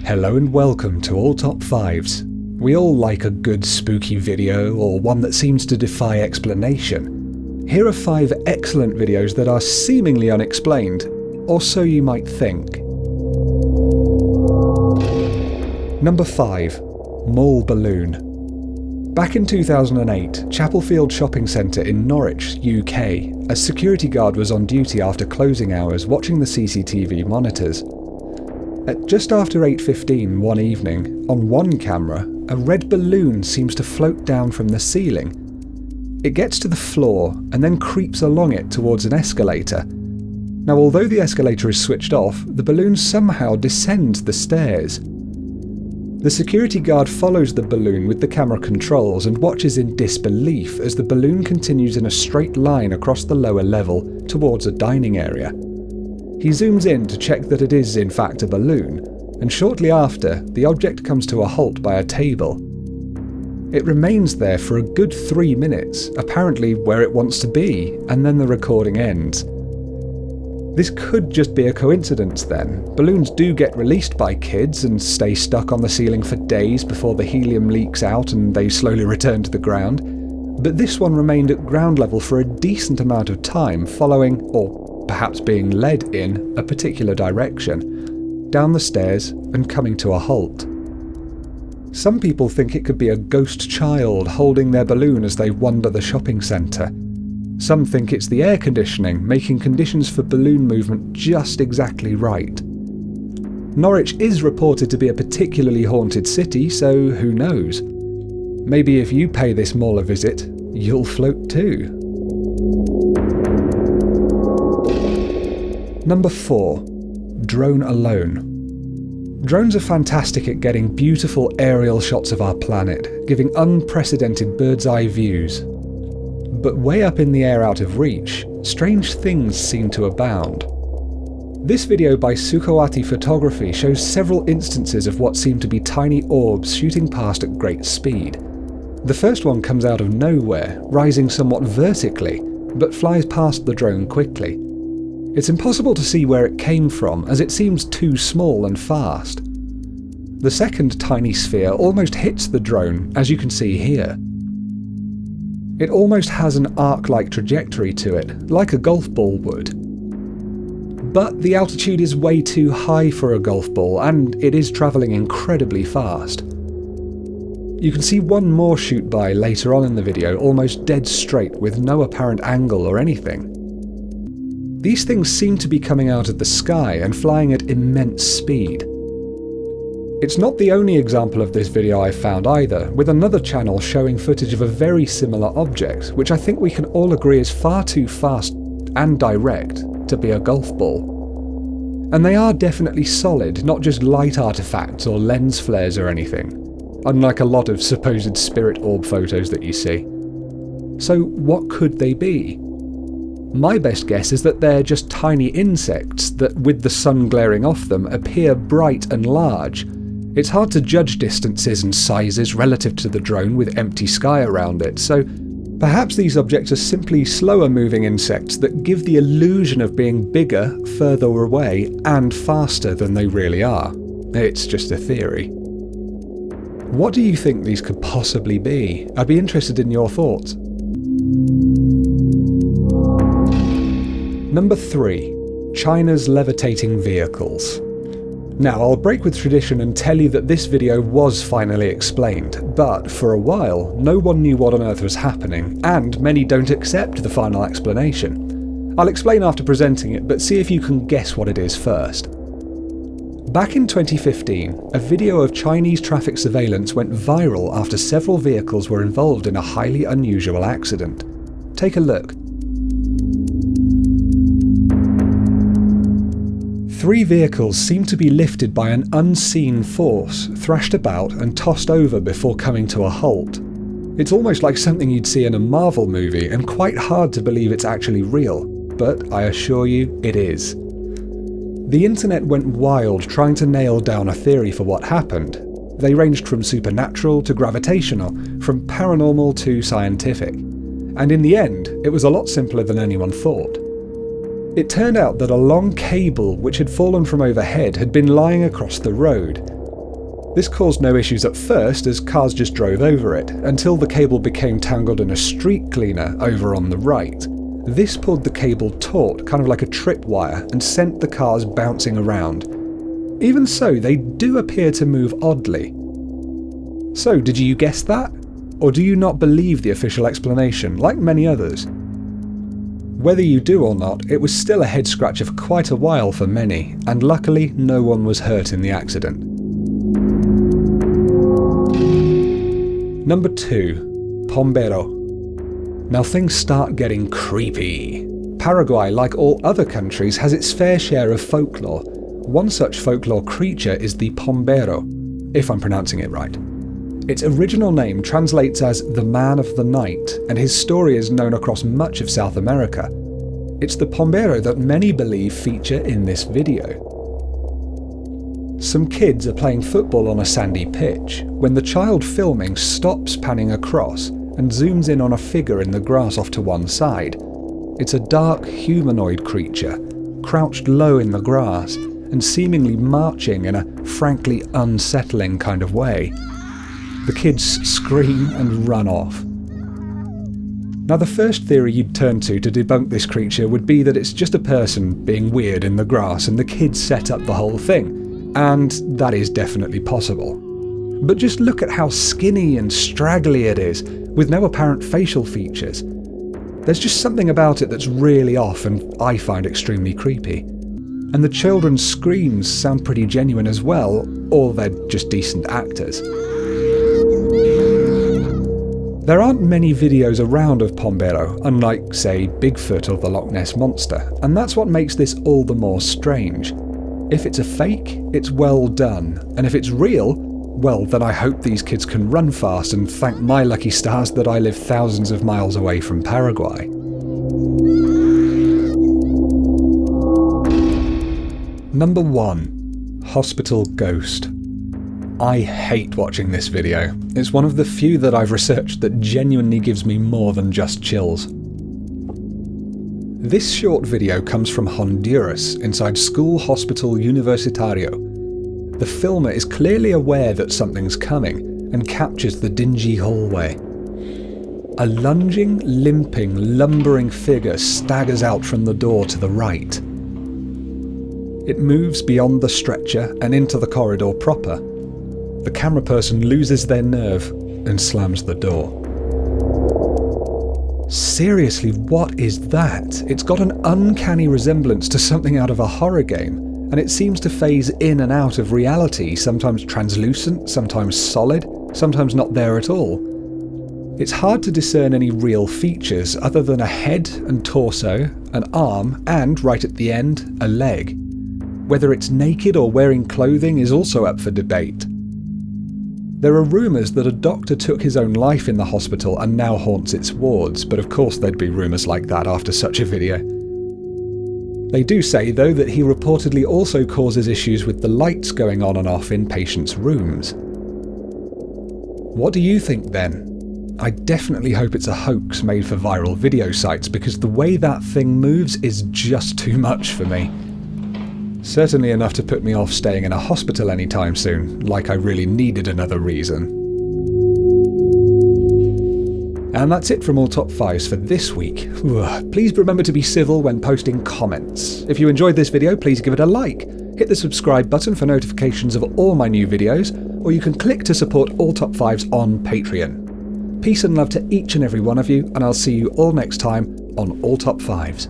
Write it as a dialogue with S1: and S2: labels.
S1: Hello and welcome to All Top 5s. We all like a good spooky video or one that seems to defy explanation. Here are 5 excellent videos that are seemingly unexplained, or so you might think. Number 5. Mall Balloon. Back in 2008, Chapelfield Shopping Centre in Norwich, UK, a security guard was on duty after closing hours watching the CCTV monitors. At just after 8:15 one evening, on one camera, a red balloon seems to float down from the ceiling. It gets to the floor and then creeps along it towards an escalator. Now, although the escalator is switched off, the balloon somehow descends the stairs. The security guard follows the balloon with the camera controls and watches in disbelief as the balloon continues in a straight line across the lower level towards a dining area. He zooms in to check that it is in fact a balloon, and shortly after, the object comes to a halt by a table. It remains there for a good 3 minutes, apparently where it wants to be, and then the recording ends. This could just be a coincidence then. Balloons do get released by kids and stay stuck on the ceiling for days before the helium leaks out and they slowly return to the ground. But this one remained at ground level for a decent amount of time, following, or perhaps being led in, a particular direction, down the stairs and coming to a halt. Some people think it could be a ghost child holding their balloon as they wander the shopping centre. Some think it's the air conditioning, making conditions for balloon movement just exactly right. Norwich is reported to be a particularly haunted city, so who knows? Maybe if you pay this mall a visit, you'll float too. Number 4. Drone Alone. Drones are fantastic at getting beautiful aerial shots of our planet, giving unprecedented bird's-eye views. But way up in the air out of reach, strange things seem to abound. This video by Sukhawati Photography shows several instances of what seem to be tiny orbs shooting past at great speed. The first one comes out of nowhere, rising somewhat vertically, but flies past the drone quickly. It's impossible to see where it came from, as it seems too small and fast. The second tiny sphere almost hits the drone, as you can see here. It almost has an arc-like trajectory to it, like a golf ball would. But the altitude is way too high for a golf ball, and it is travelling incredibly fast. You can see one more shoot by later on in the video, almost dead straight with no apparent angle or anything. These things seem to be coming out of the sky and flying at immense speed. It's not the only example of this video I've found either, with another channel showing footage of a very similar object, which I think we can all agree is far too fast and direct to be a golf ball. And they are definitely solid, not just light artifacts or lens flares or anything, unlike a lot of supposed spirit orb photos that you see. So what could they be? My best guess is that they're just tiny insects that, with the sun glaring off them, appear bright and large. It's hard to judge distances and sizes relative to the drone with empty sky around it, so perhaps these objects are simply slower moving insects that give the illusion of being bigger, further away, and faster than they really are. It's just a theory. What do you think these could possibly be? I'd be interested in your thoughts. Number 3. China's levitating vehicles. Now, I'll break with tradition and tell you that this video was finally explained, but for a while, no one knew what on earth was happening, and many don't accept the final explanation. I'll explain after presenting it, but see if you can guess what it is first. Back in 2015, a video of Chinese traffic surveillance went viral after several vehicles were involved in a highly unusual accident. Take a look. 3 vehicles seem to be lifted by an unseen force, thrashed about and tossed over before coming to a halt. It's almost like something you'd see in a Marvel movie, and quite hard to believe it's actually real, but I assure you it is. The internet went wild trying to nail down a theory for what happened. They ranged from supernatural to gravitational, from paranormal to scientific. And in the end, it was a lot simpler than anyone thought. It turned out that a long cable which had fallen from overhead had been lying across the road. This caused no issues at first as cars just drove over it, until the cable became tangled in a street cleaner over on the right. This pulled the cable taut, kind of like a tripwire, and sent the cars bouncing around. Even so, they do appear to move oddly. So, did you guess that? Or do you not believe the official explanation, like many others? Whether you do or not, it was still a head-scratcher for quite a while for many, and luckily no one was hurt in the accident. Number 2. Pombero. Now things start getting creepy. Paraguay, like all other countries, has its fair share of folklore. One such folklore creature is the Pombero, if I'm pronouncing it right. Its original name translates as the Man of the Night, and his story is known across much of South America. It's the Pombero that many believe feature in this video. Some kids are playing football on a sandy pitch, when the child filming stops panning across and zooms in on a figure in the grass off to one side. It's a dark humanoid creature, crouched low in the grass, and seemingly marching in a frankly unsettling kind of way. The kids scream and run off. Now the first theory you'd turn to debunk this creature would be that it's just a person being weird in the grass and the kids set up the whole thing. And that is definitely possible. But just look at how skinny and straggly it is, with no apparent facial features. There's just something about it that's really off and I find extremely creepy. And the children's screams sound pretty genuine as well, or they're just decent actors. There aren't many videos around of Pombero, unlike, say, Bigfoot or the Loch Ness Monster, and that's what makes this all the more strange. If it's a fake, it's well done, and if it's real, well, then I hope these kids can run fast and thank my lucky stars that I live thousands of miles away from Paraguay. Number 1. Hospital Ghost. I hate watching this video. It's one of the few that I've researched that genuinely gives me more than just chills. This short video comes from Honduras, inside School Hospital Universitario. The filmer is clearly aware that something's coming, and captures the dingy hallway. A lunging, limping, lumbering figure staggers out from the door to the right. It moves beyond the stretcher and into the corridor proper. The camera person loses their nerve and slams the door. Seriously, what is that? It's got an uncanny resemblance to something out of a horror game, and it seems to phase in and out of reality, sometimes translucent, sometimes solid, sometimes not there at all. It's hard to discern any real features other than a head and torso, an arm, and, right at the end, a leg. Whether it's naked or wearing clothing is also up for debate. There are rumours that a doctor took his own life in the hospital and now haunts its wards, but of course there'd be rumours like that after such a video. They do say, though, that he reportedly also causes issues with the lights going on and off in patients' rooms. What do you think then? I definitely hope it's a hoax made for viral video sites, because the way that thing moves is just too much for me. Certainly enough to put me off staying in a hospital anytime soon, like I really needed another reason. And that's it from all top 5s for this week. Please remember to be civil when posting comments. If you enjoyed this video, please give it a like. Hit the subscribe button for notifications of all my new videos, or you can click to support all top 5s on Patreon. Peace and love to each and every one of you, and I'll see you all next time on All Top 5s.